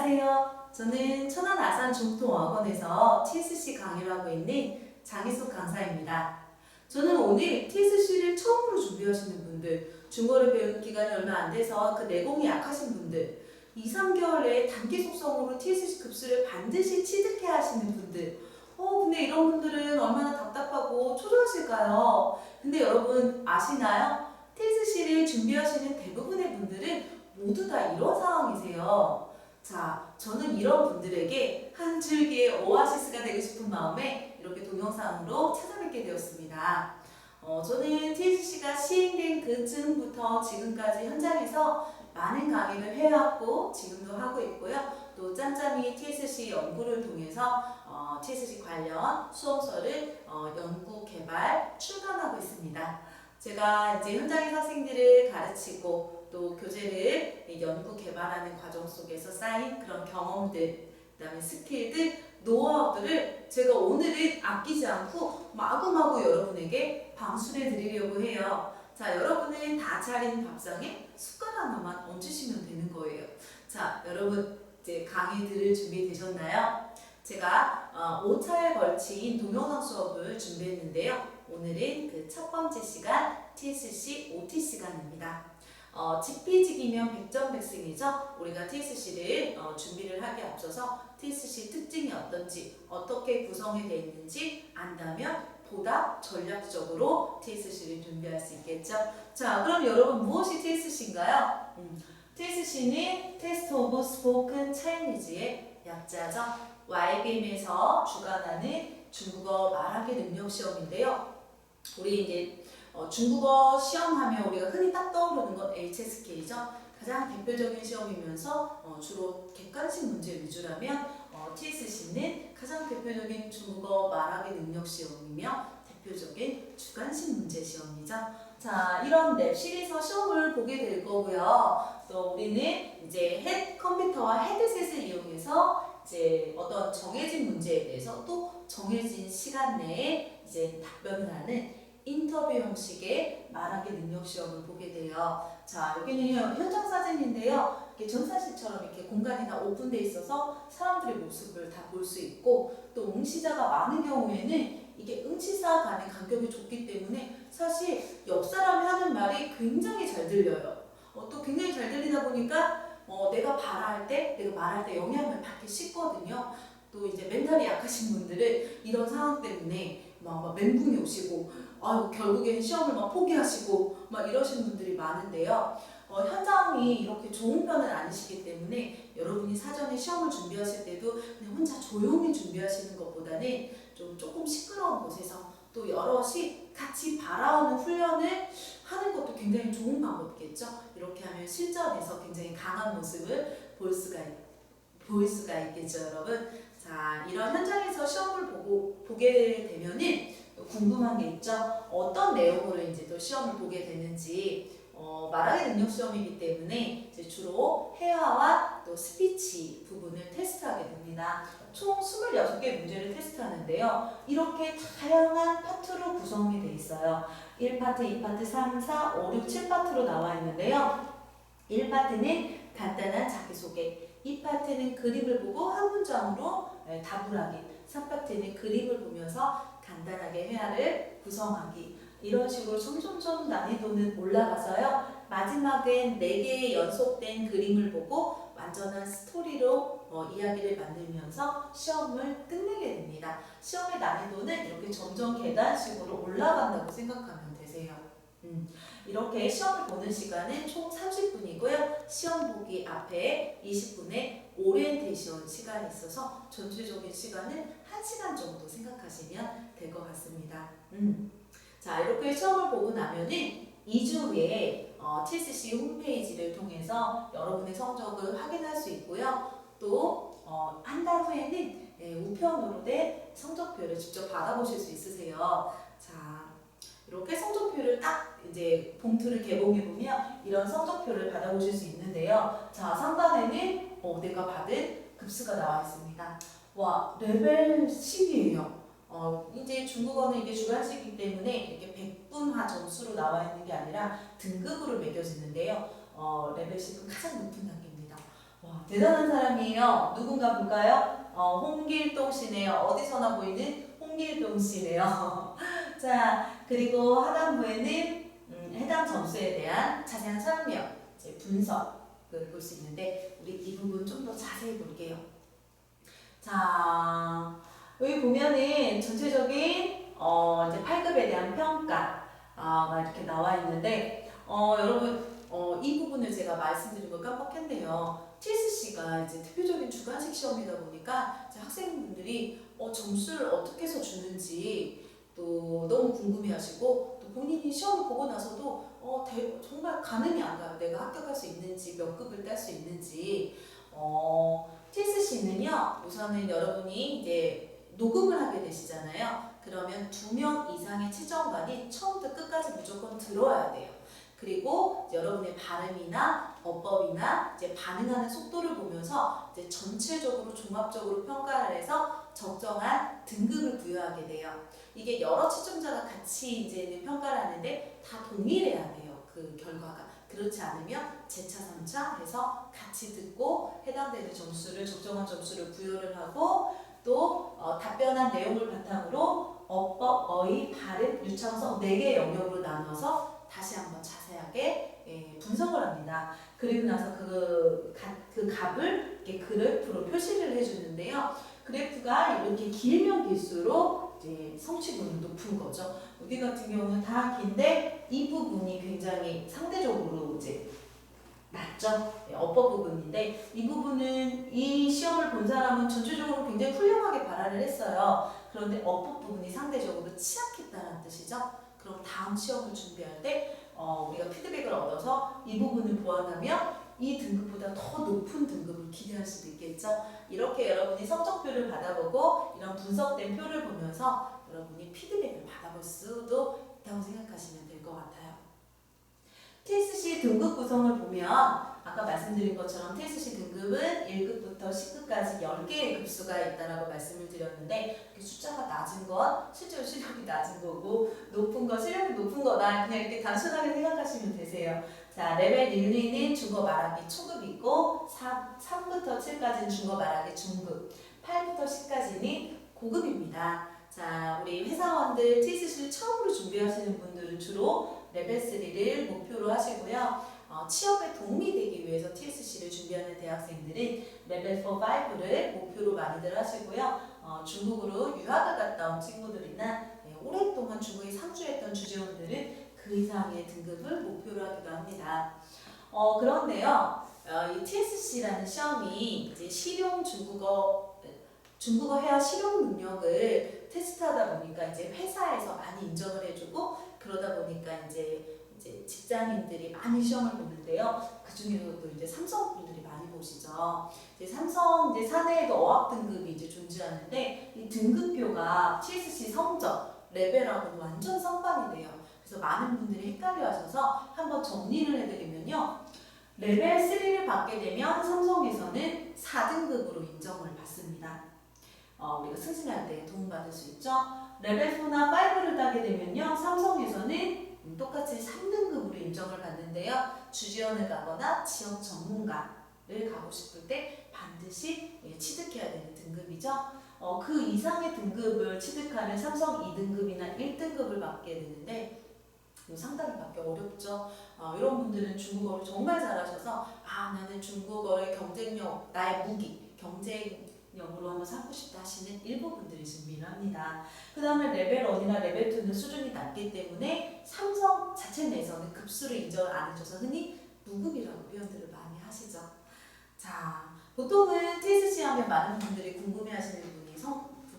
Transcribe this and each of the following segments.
안녕하세요. 저는 천안 아산 중통어학원에서 TSC 강의를 하고 있는 장희숙 강사입니다. 저는 오늘 TSC를 처음으로 준비하시는 분들, 중거를 배우는 기간이 얼마 안 돼서 그 내공이 약하신 분들, 2, 3개월 내에 단기 속성으로 TSC 급수를 반드시 취득해야 하시는 분들, 근데 이런 분들은 얼마나 답답하고 초조하실까요? 근데 여러분 아시나요? TSC를 준비하시는 대부분의 분들은 모두 다 이런 상황이세요. 자, 저는 이런 분들에게 한 줄기의 오아시스가 되고 싶은 마음에 이렇게 동영상으로 찾아뵙게 되었습니다. 저는 TSC가 시행된 그쯤부터 지금까지 현장에서 많은 강의를 해왔고 지금도 하고 있고요. 또 짬짬이 TSC 연구를 통해서 TSC 관련 수험서를 연구, 개발, 출간하고 있습니다. 제가 이제 현장에서 학생들을 가르치고 또 교재를 연구 개발하는 과정 속에서 쌓인 그런 경험들, 그다음에 스킬들, 노하우들을 제가 오늘은 아끼지 않고 마구마구 여러분에게 방출해 드리려고 해요. 자, 여러분은 다 차린 밥상에 숟가락 하나만 얹으시면 되는 거예요. 자, 여러분 이제 강의 들을 준비 되셨나요? 제가 5차에 걸친 동영상 수업을 준비했는데요. 오늘은 그 첫 번째 시간 TSC OT 시간입니다. 지피지기면 100점 백승이죠. 우리가 TSC를 준비를 하기에 앞서서 TSC 특징이 어떤지, 어떻게 구성이 되어 있는지 안다면 보다 전략적으로 TSC를 준비할 수 있겠죠. 자, 그럼 여러분 무엇이 TSC인가요? TSC는 Test of Spoken Chinese의 약자죠. YBM에서 주관하는 중국어 말하기 능력 시험인데요. 우리 이제 중국어 시험하면 우리가 흔히 딱 떠오르는 건 HSK죠. 가장 대표적인 시험이면서 주로 객관식 문제 위주라면 TSC는 가장 대표적인 중국어 말하기 능력 시험이며 대표적인 주관식 문제 시험이죠. 자, 이런 랩실에서 시험을 보게 될 거고요. 또 우리는 이제 컴퓨터와 헤드셋을 이용해서 이제 어떤 정해진 문제에 대해서 또 정해진 시간 내에 이제 답변을 하는 인터뷰 형식의 말하기 능력 시험을 보게 돼요. 자, 여기는 현장 사진인데요. 이렇게 전사실처럼 이렇게 공간이 다 오픈되어 있어서 사람들의 모습을 다 볼 수 있고 또 응시자가 많은 경우에는 이게 응시자 간의 간격이 좁기 때문에 사실 옆 사람이 하는 말이 굉장히 잘 들려요. 또 굉장히 잘 들리다 보니까 내가 말할 때 영향을 받기 쉽거든요. 또 이제 멘탈이 약하신 분들은 이런 상황 때문에 막 멘붕이 오시고 결국엔 시험을 막 포기하시고 막 이러시는 분들이 많은데요. 현장이 이렇게 좋은 편은 아니시기 때문에 여러분이 사전에 시험을 준비하실 때도 그냥 혼자 조용히 준비하시는 것보다는 조금 시끄러운 곳에서 또 여럿이 같이 바라오는 훈련을 하는 것도 굉장히 좋은 방법이겠죠. 이렇게 하면 실전에서 굉장히 강한 모습을 보일 수가 있겠죠, 여러분. 자, 이런 현장에서 시험을 보게 되면은 또 궁금한 게 있죠. 어떤 내용으로 이제 또 시험을 보게 되는지. 말하기 능력 시험이기 때문에 이제 주로 회화와 또 스피치 부분을 테스트하게 됩니다. 총 26개 문제를 테스트하는데요. 이렇게 다양한 파트로 구성이 되어 있어요. 1파트, 2파트, 3, 4, 5, 6, 7파트로 나와 있는데요. 1파트는 간단한 자기소개, 2파트는 그림을 보고 한 문장으로 답을 하기, 3파트는 그림을 보면서 간단하게 회화를 구성하기, 이런 식으로 점점점 난이도는 올라가서요. 마지막엔 4개의 연속된 그림을 보고 완전한 스토리로 이야기를 만들면서 시험을 끝내게 됩니다. 시험의 난이도는 이렇게 점점 계단식으로 올라간다고 생각하면 되세요. 이렇게 시험을 보는 시간은 총 30분이고요. 시험 보기 앞에 20분의 오리엔테이션 시간이 있어서 전체적인 시간은 1시간 정도 생각하시면 될 것 같습니다. 자, 이렇게 시험을 보고 나면은 2주 후에 TSC 홈페이지를 통해서 여러분의 성적을 확인할 수 있고요. 또 한 달 후에는 우편으로 된 성적표를 직접 받아보실 수 있으세요. 자, 이렇게 성적표를 딱 이제 봉투를 개봉해 보면 이런 성적표를 받아보실 수 있는데요. 자, 상단에는 내가 받은 급수가 나와 있습니다. 와, 레벨 10이에요. 이제 중국어는 이게 주관식이기 때문에 이렇게 백분화 점수로 나와 있는 게 아니라 등급으로 매겨지는데요. 레벨 10은 가장 높은 단계입니다. 와, 대단한 사람이에요. 누군가 볼까요? 홍길동 씨네요. 어디서나 보이는 홍길동 씨네요. 자, 그리고 하단부에는 해당 점수에 대한 자세한 설명, 이제 분석을 볼 수 있는데 우리 이 부분 좀 더 자세히 볼게요. 자, 여기 보면은 전체적인 이제 8급에 대한 평가가 이렇게 나와 있는데 여러분 이 부분을 제가 말씀드린 걸 깜빡했네요. TSC가 이제 대표적인 주관식 시험이다 보니까 이제 학생분들이 점수를 어떻게 해서 주는지 또 너무 궁금해하시고 또 본인이 시험을 보고 나서도 정말 가늠이 안 가요. 내가 합격할 수 있는지 몇 급을 딸 수 있는지. TSC는요 우선은 여러분이 이제 녹음을 하게 되시잖아요. 그러면 2명 이상의 채점관이 처음부터 끝까지 무조건 들어야 돼요. 그리고 여러분의 발음이나 어법이나 이제 반응하는 속도를 보면서 이제 전체적으로 종합적으로 평가를 해서 적정한 등급을 부여하게 돼요. 이게 여러 채점자가 같이 이제 평가를 하는데 다 동일해야 돼요. 그 결과가. 그렇지 않으면 제차, 3차 해서 같이 듣고 해당되는 점수를 적정한 점수를 부여를 하고 또 답변한 내용을 바탕으로 어법, 어휘, 발음, 유창성 4개 영역으로 나눠서 다시 한번 자세하게 분석을 합니다. 그리고 나서 그 값을 이렇게 그래프로 표시를 해주는데요. 그래프가 이렇게 길면 길수록 이제 성취도는 높은 거죠. 우리 같은 경우는 다 긴데 이 부분이 굉장히 상대적으로 이제 낮죠. 어법 부분인데 이 부분은 이 시험을 본 사람은 전체적으로 굉장히 훌륭하게 발화를 했어요. 그런데 어법 부분이 상대적으로 취약했다는 뜻이죠. 그럼 다음 시험을 준비할 때 우리가 피드백을 얻어서 이 부분을 보완하면 이 등급보다 더 높은 등급을 기대할 수도 있겠죠. 이렇게 여러분이 성적표를 받아보고 이런 분석된 표를 보면서 여러분이 피드백을 받아볼 수도 있다고 생각하시면 될 것 같아요. TSC 등급 구성을 보면 아까 말씀드린 것처럼 TSC 등급은 1급부터 10급까지 10개의 급수가 있다라고 말씀을 드렸는데 숫자가 낮은 건 실제로 실력이 낮은 거고 높은 건 실력이 높은 거다. 그냥 이렇게 단순하게 생각하시면 되세요. 자, 레벨 1, 2는 중급 말하기 초급 있고 3부터 7까지는 중급 말하기 중급, 8부터 10까지는 고급입니다. 자, 우리 회사원들 TSC를 처음으로 준비하시는 분들은 주로 레벨 3를 목표로 하시고요. 취업에 도움이 되기 위해서 TSC를 준비하는 대학생들은 레벨 4, 5를 목표로 많이들 하시고요. 중국으로 유학을 갔다 온 친구들이나 오랫동안 중국에 상주했던 주재원들은 그 이상의 등급을 목표로 하기도 합니다. 그런데요, 이 TSC라는 시험이 이제 실용 중국어 회화 실용 능력을 테스트하다 보니까 이제 회사에서 많이 인정을 해주고 그러다 보니까 이제 직장인들이 많이 시험을 보는데요. 그 중에서도 이제 삼성 분들이 많이 보시죠. 이제 삼성 이제 사내에도 어학 등급이 이제 존재하는데 이 등급표가 TSC 성적 레벨하고는 완전 상반이 돼요. 그래서 많은 분들이 헷갈려하셔서 한번 정리를 해드리면요. 레벨 3를 받게 되면 삼성에서는 4등급으로 인정을 받습니다. 우리가 승진할 때 도움받을 수 있죠. 레벨 4나 5를 따게 되면요. 삼성에서는 똑같이 3등급으로 인정을 받는데요. 주지원을 가거나 지역 전문가를 가고 싶을 때 반드시 취득해야 되는 등급이죠. 그 이상의 등급을 취득하는 삼성 2등급이나 1등급을 받게 되는데 상당히 받기 어렵죠. 이런 분들은 중국어를 정말 잘하셔서 나는 중국어의 경쟁력, 나의 무기, 경쟁력으로 한번 삼고 싶다 하시는 일부 분들이 준비를 합니다. 그 다음에 레벨 1이나 레벨 2는 수준이 낮기 때문에 삼성 자체 내에서는 급수를 인정을 안 해줘서 흔히 무급이라고 표현들을 많이 하시죠. 자, 보통은 TSC 하면 많은 분들이 궁금해하시는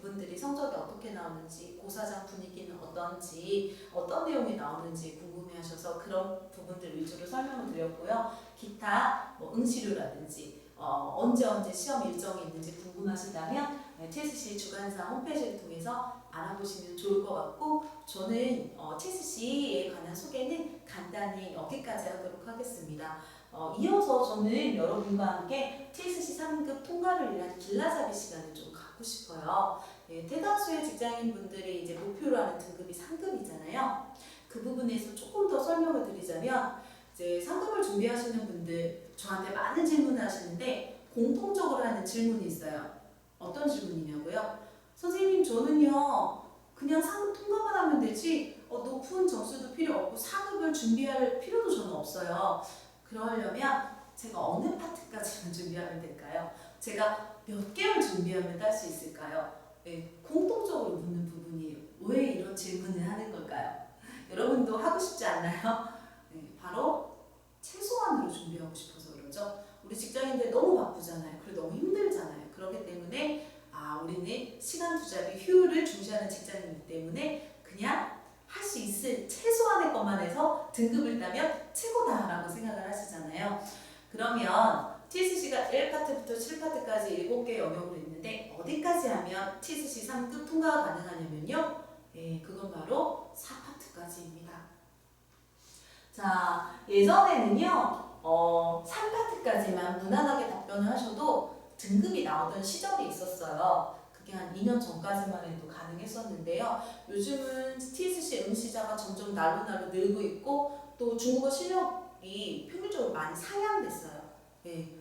부분들이 성적이 어떻게 나오는지, 고사장 분위기는 어떤지, 어떤 내용이 나오는지 궁금해하셔서 그런 부분들 위주로 설명을 드렸고요. 기타 응시료라든지 언제 시험 일정이 있는지 궁금하시다면 TSC 주간사 홈페이지를 통해서 알아보시면 좋을 것 같고 저는 TSC에 관한 소개는 간단히 여기까지 하도록 하겠습니다. 이어서 저는 여러분과 함께 TSC 3급 통과를 위한 길라잡이 시간을 좀 갖고 싶어요. 대다수의 직장인분들이 이제 목표로 하는 등급이 3급이잖아요. 그 부분에서 조금 더 설명을 드리자면 이제 3급을 준비하시는 분들 저한테 많은 질문을 하시는데 공통적으로 하는 질문이 있어요. 어떤 질문이냐고요? 선생님, 저는요 그냥 상급 통과만 하면 되지 높은 점수도 필요 없고 사급을 준비할 필요도 저는 없어요. 그러려면 제가 어느 파트까지만 준비하면 될까요? 제가 몇 개월 준비하면 딸 수 있을까요? 네, 공통적으로 묻는 부분이에요. 왜 이런 질문을 하는 걸까요? 여러분도 하고 싶지 않나요? 네, 바로 최소한으로 준비하고 싶어서 그러죠. 우리 직장인들 너무 바쁘잖아요. 그리고 너무 힘들잖아요. 그렇기 때문에 우리는 시간 투자비 효율을 중시하는 직장인이기 때문에 그냥 할 수 있을 최소한의 것만 해서 등급을 따면 최고다라고 생각을 하시잖아요. 그러면 TSC가 1파트부터 7파트까지 7개 영역으로 있는데 어디까지 하면 TSC 3급 통과가 가능하냐면요. 네, 그건 바로 4파트까지입니다. 자, 예전에는요, 3파트까지만 무난하게 답변을 하셔도 등급이 나오던 시절이 있었어요. 그게 한 2년 전까지만 해도 가능했었는데요. 요즘은 TSC 응시자가 점점 날로 늘고 있고 또 중국어 실력이 평균적으로 많이 상향됐어요. 네.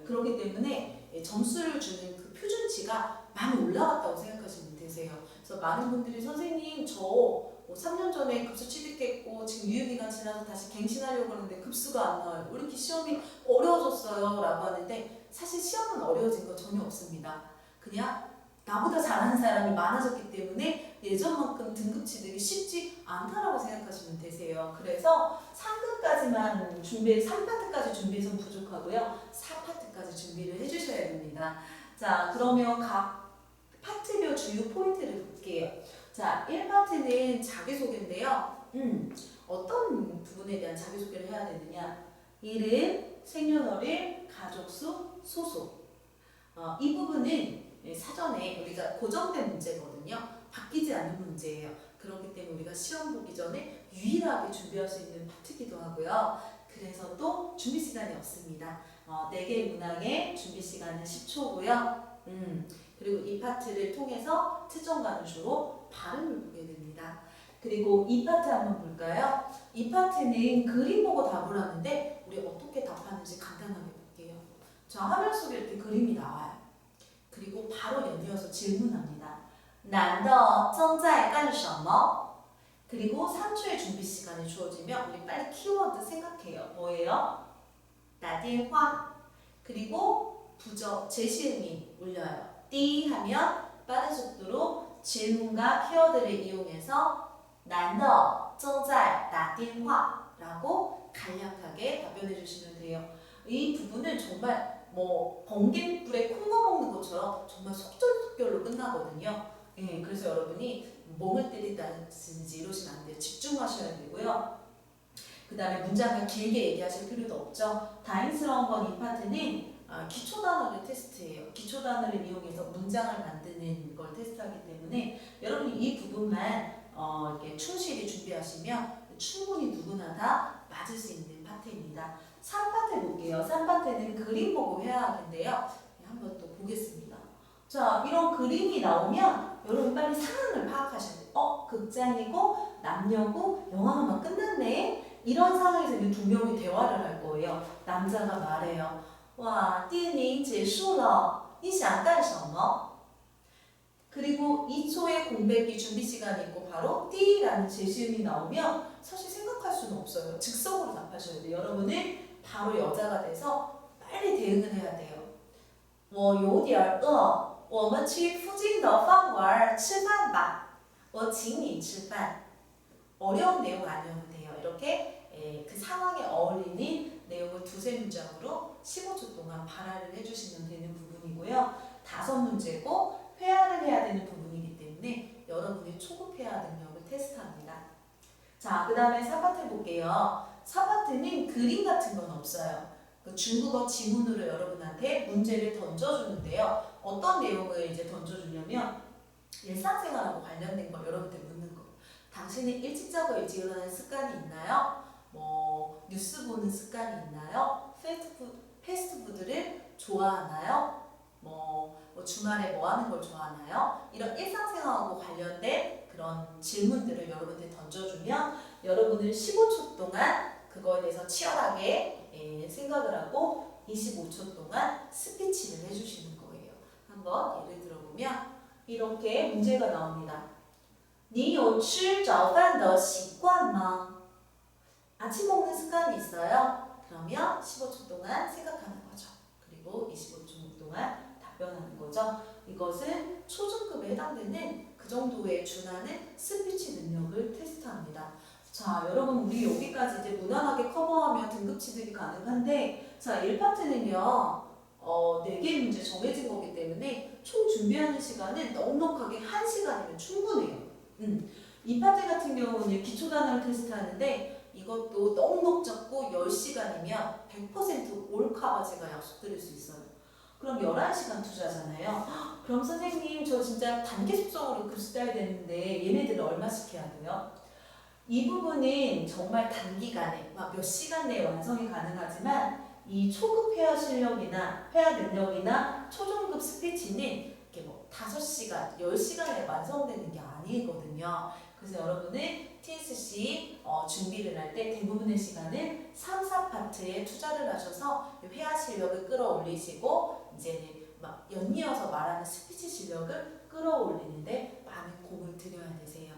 그렇기 때문에 점수를 주는 그 표준치가 많이 올라갔다고 생각하시면 되세요. 그래서 많은 분들이 선생님 저 3년 전에 급수 취득했고 지금 유효기간 지나서 다시 갱신하려고 하는데 급수가 안 나와요. 왜 이렇게 시험이 어려워졌어요? 라고 하는데 사실 시험은 어려워진 거 전혀 없습니다. 그냥 나보다 잘하는 사람이 많아졌기 때문에 예전만큼 등급 취득이 쉽지 않다라고 생각하시면 되세요. 그래서 3급까지만 3파트까지 준비해서는 부족하고요. 4파트까지 준비를 해주셔야 됩니다. 자, 그러면 각 파트별 주요 포인트를 볼게요. 자, 1파트는 자기소개인데요. 어떤 부분에 대한 자기소개를 해야 되느냐? 이름, 생년월일, 가족수, 소속. 이 부분은 사전에 우리가 고정된 문제거든요. 바뀌지 않는 문제예요. 그렇기 때문에 우리가 시험 보기 전에 유일하게 준비할 수 있는 파트이기도 하고요. 그래서 또 준비 시간이 없습니다. 4개 문항의 준비 시간은 10초고요. 그리고 이 파트를 통해서 채점관을 주로 발음을 보게 됩니다. 그리고 이 파트 한번 볼까요? 이 파트는 그림 보고 답을 하는데 우리 어떻게 답하는지 간단하게 볼게요. 자, 화면 속에 이렇게 그림이 나와요. 그리고 바로 연이어서 질문합니다. 男的正在干什么? 그리고 3초의 준비 시간이 주어지면 우리 빨리 키워드 생각해요. 뭐예요? 打电话. 그리고 부저 제시음이 울려요. 띠 하면 빠른 속도로 질문과 키워드를 이용해서 男的正在打电话 라고 간략하게 답변해 주시면 돼요. 이 부분은 정말 번갯불에 콩거 먹는 것처럼 정말 속절속결로 끝나거든요. 예, 그래서 여러분이 멍을 때린다든지 이러시면 안 돼요. 집중하셔야 되고요. 그 다음에 문장을 길게 얘기하실 필요도 없죠. 다행스러운 건 이 파트는 기초 단어를 테스트해요. 기초 단어를 이용해서 문장을 만드는 걸 테스트하기 때문에 여러분이 이 부분만 이렇게 충실히 준비하시면 충분히 누구나 다 맞을 수 있는 파트입니다. 3파트 볼게요. 3파트는 그림 보고 해야 하는데요. 한번 또 보겠습니다. 자, 이런 그림이 나오면 여러분 빨리 상황을 파악하셔야 돼요. 극장이고 남녀고 영화가 막 끝났네. 이런 상황에서 이 두 명이 대화를 할 거예요. 남자가 말해요. 와, 电影结束了你想干什么? 그리고 2초의 공백기 준비 시간이 있고 바로 띠라는 제시음이 나오면 사실 생각할 수는 없어요. 즉석으로 답하셔야 돼요. 여러분은 바로 여자가 돼서 빨리 대응을 해야 돼요. 我有点饿我们去附近的饭馆吃饭吧我请你吃饭 어려운 내용 아니어도 돼요. 이렇게 그 상황에 어울리는 내용을 두세 문장으로 15초 동안 발화를 해주시면 되는 부분이고요. 5문제고 회화를 해야 되는 부분이기 때문에 여러분의 초급 회화 능력을 테스트합니다. 자, 그 다음에 4파트 볼게요. 4파트는 그림 같은 건 없어요. 그 중국어 지문으로 여러분한테 문제를 던져주는데요. 어떤 내용을 이제 던져주냐면 일상생활하고 관련된 걸 여러분들 묻는 거. 당신은 일찍 자고 일찍 일어나는 습관이 있나요? 뉴스 보는 습관이 있나요? 패스트푸드를 좋아하나요? 주말에 뭐 하는 걸 좋아하나요? 이런 일상생활하고 관련된 그런 질문들을 여러분들 던져주면 여러분은 15초 동안 그거에 대해서 치열하게 생각을 하고 25초 동안 스피치를 해주시는 거예요. 한번 예를 들어보면 이렇게 문제가 나옵니다. 你有吃早饭的习惯吗? 아침 먹는 습관이 있어요? 그러면 15초 동안 생각하는 거죠. 그리고 25초 동안 답변하는 거죠. 이것은 초중급에 해당되는 그 정도에 준하는 스피치 능력을 테스트합니다. 자, 여러분 우리 여기까지 이제 무난하게 커버하면 등급 취득이 가능한데 자, 1파트는요. 4개의 문제 정해진 거기 때문에 총 준비하는 시간은 넉넉하게 1시간이면 충분해요. 2파트 같은 경우는 기초 단어를 테스트하는데 이것도 넉넉 잡고 10시간이면 100% 올카바제가 약속드릴 수 있어요. 그럼 11시간 투자잖아요. 그럼 선생님 저 진짜 단계 숙성으로 급습해야 되는데 얘네들은 얼마씩 해야 돼요? 이 부분은 정말 단기간에 몇 시간 내에 완성이 가능하지만 이 초급 회화 실력이나 회화 능력이나 초중급 스피치는 이렇게 5시간, 10시간에 완성되는 게 아니거든요. 그래서 여러분은 TSC 준비를 할 때 대부분의 시간을 3, 4파트에 투자를 하셔서 회화 실력을 끌어올리시고 이제는 연이어서 말하는 스피치 실력을 끌어올리는데 많은 공을 들여야 되세요.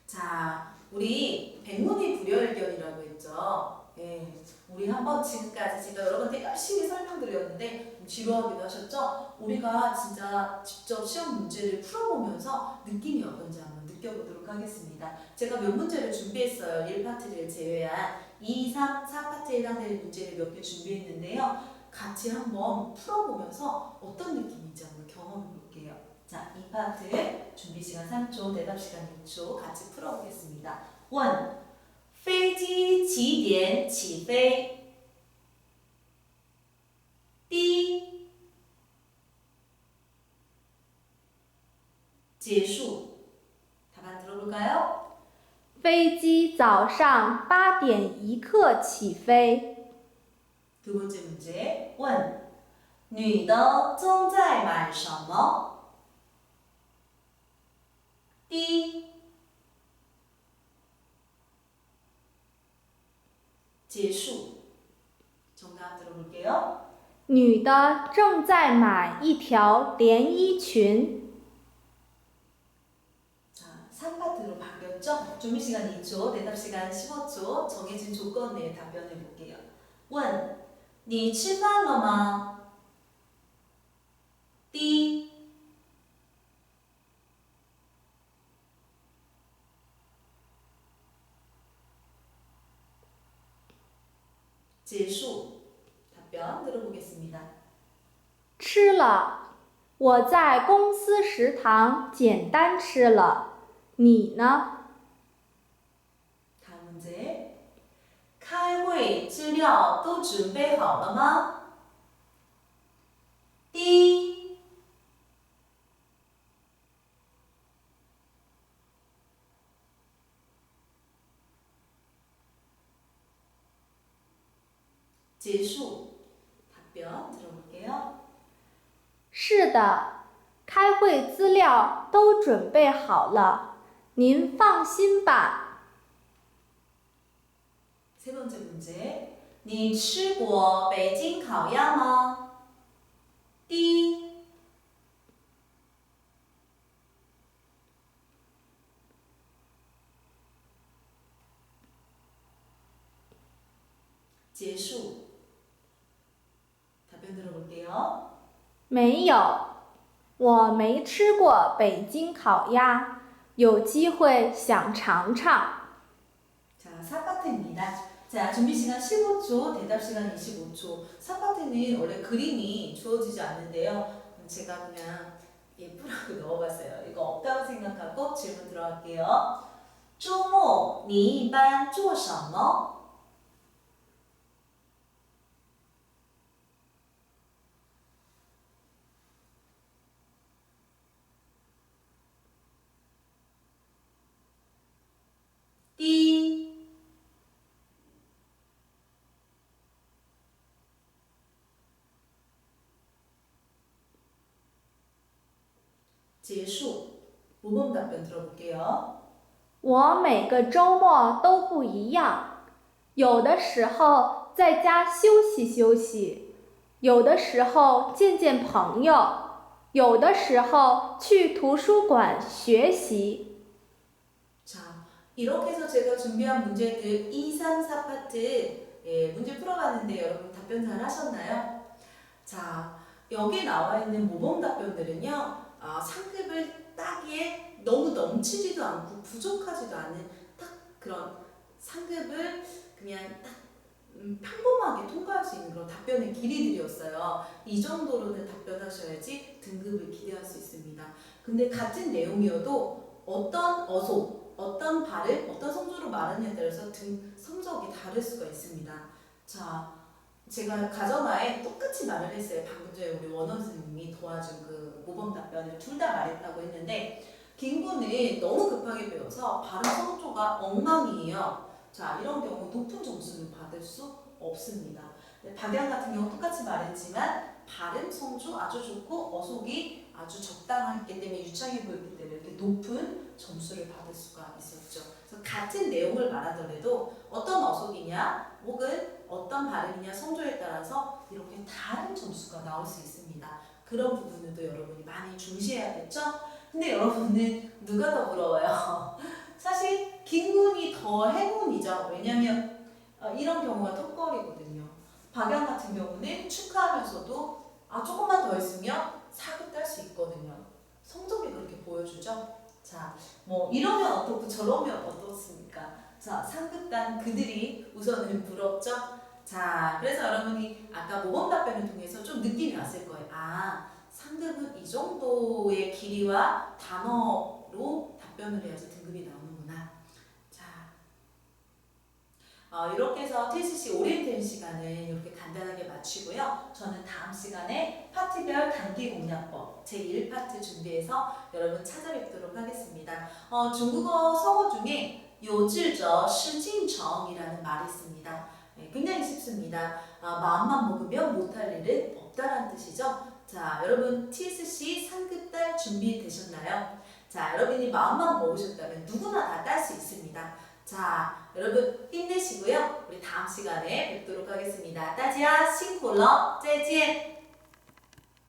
자, 우리 백문이 불여일견이라고 했죠. 예, 우리 한번 지금까지 제가 여러분한테 열심히 설명드렸는데 좀 지루하기도 하셨죠? 우리가 진짜 직접 시험 문제를 풀어보면서 느낌이 어떤지 한번 느껴보도록 하겠습니다. 제가 몇 문제를 준비했어요. 1파트를 제외한 2, 3, 4파트에 해당되는 문제를 몇 개 준비했는데요. 같이 한번 풀어보면서 어떤 느낌인지 한번 경험해 볼게요. 자, 2파트 준비 시간 3초, 대답 시간 6초 같이 풀어보겠습니다. 1. 飞机几点起飞? 第一结束. 답안 들어볼까요? 飞机早上8点1刻起飞。 두 번째 문제. 问女的正在买什么? 第一结束. 정답 들어볼게요. 女的正在买一条连衣裙。 자, 3파트로 바뀌었죠? 준비 시간 2초, 대답 시간 15초, 정해진 조건 내에 답변해 볼게요. 问你吃饭了吗? 第一结束. 답변 들어보겠습니다. 吃了，我在公司食堂简单吃了。你呢？ 다음 문제. 开会资料都准备好了吗? 第一结束. 답변 들어볼게요. 是的，开会资料都准备好了，您放心吧。 세 번째 문제. 你吃过北京烤鸭吗? 第一结束. 답변 들어볼게요. 没有，我没吃过北京烤鸭，有机会想尝尝。 자, 4파트입니다. 자, 준비 시간 15초, 대답 시간 25초. 4파트는 원래 그림이 주어지지 않는데요. 제가 그냥 예쁘라고 넣어봤어요. 이거 없다고 생각하고 질문 들어갈게요. 周末你一般做什么? 제수. 모범 답변 들어볼게요. 我每个周末都不一样，有的时候在家休息休息，有的时候见见朋友，有的时候去图书馆学习。 자, 이렇게 해서 제가 준비한 문제들 2, 3, 4파트 문제 풀어봤는데 여러분 답변 잘 하셨나요? 자, 여기 나와 있는 모범 답변들은요, 상급을 따기에 너무 넘치지도 않고 부족하지도 않은 딱 그런 상급을 그냥 딱 평범하게 통과할 수 있는 그런 답변의 길이들이었어요. 이 정도로는 답변하셔야지 등급을 기대할 수 있습니다. 근데 같은 내용이어도 어떤 어속, 어떤 발음, 어떤 성조로 말하느냐에 따라서 성적이 다를 수가 있습니다. 자, 제가 가정하에 똑같이 말을 했어요. 방금 전에 우리 원원 선생님이 도와준 그 모범 답변을 둘 다 말했다고 했는데 김구는 너무 급하게 배워서 발음 성조가 엉망이에요. 자, 이런 경우 높은 점수를 받을 수 없습니다. 박양 같은 경우 똑같이 말했지만 발음, 성조 아주 좋고 어속이 아주 적당했기 때문에 유창해 보였기 때문에 이렇게 높은 점수를 받을 수가 있었죠. 그래서 같은 내용을 말하더라도 어떤 어속이냐 혹은 어떤 발음이냐 성조에 따라서 이렇게 다른 점수가 나올 수 있습니다. 그런 부분들도 여러분이 많이 중시해야겠죠? 근데 여러분은 누가 더 부러워요? 사실 김군이 더 행운이죠. 왜냐면 이런 경우가 턱걸이거든요. 박양 같은 경우는 축하하면서도 조금만 더 했으면 4급 딸 수 있거든요. 성적이 그렇게 보여주죠. 자, 뭐 이러면 어떻고 저러면 어떻습니까? 자, 상급단 그들이 우선은 부럽죠. 자, 그래서 여러분이 아까 모범 답변을 통해서 좀 느낌이 왔을 거예요. 상급은 이 정도의 길이와 단어로 답변을 해야지 등급이 나오는구나. 자, 이렇게 해서 TSC 오리엔테이션 시간은 이렇게 간단하게 마치고요. 저는 다음 시간에 파트별 단기 공략법 제1파트 준비해서 여러분 찾아뵙도록 하겠습니다. 중국어 성어 중에 요질저 시진정이라는 말이 있습니다. 굉장히 쉽습니다. 마음만 먹으면 못할 일은 없다라는 뜻이죠. 자, 여러분 TSC 상급달 준비되셨나요? 자, 여러분이 마음만 먹으셨다면 누구나 다 딸 수 있습니다. 자, 여러분 힘내시고요. 우리 다음 시간에 뵙도록 하겠습니다. 大家辛苦了，再见。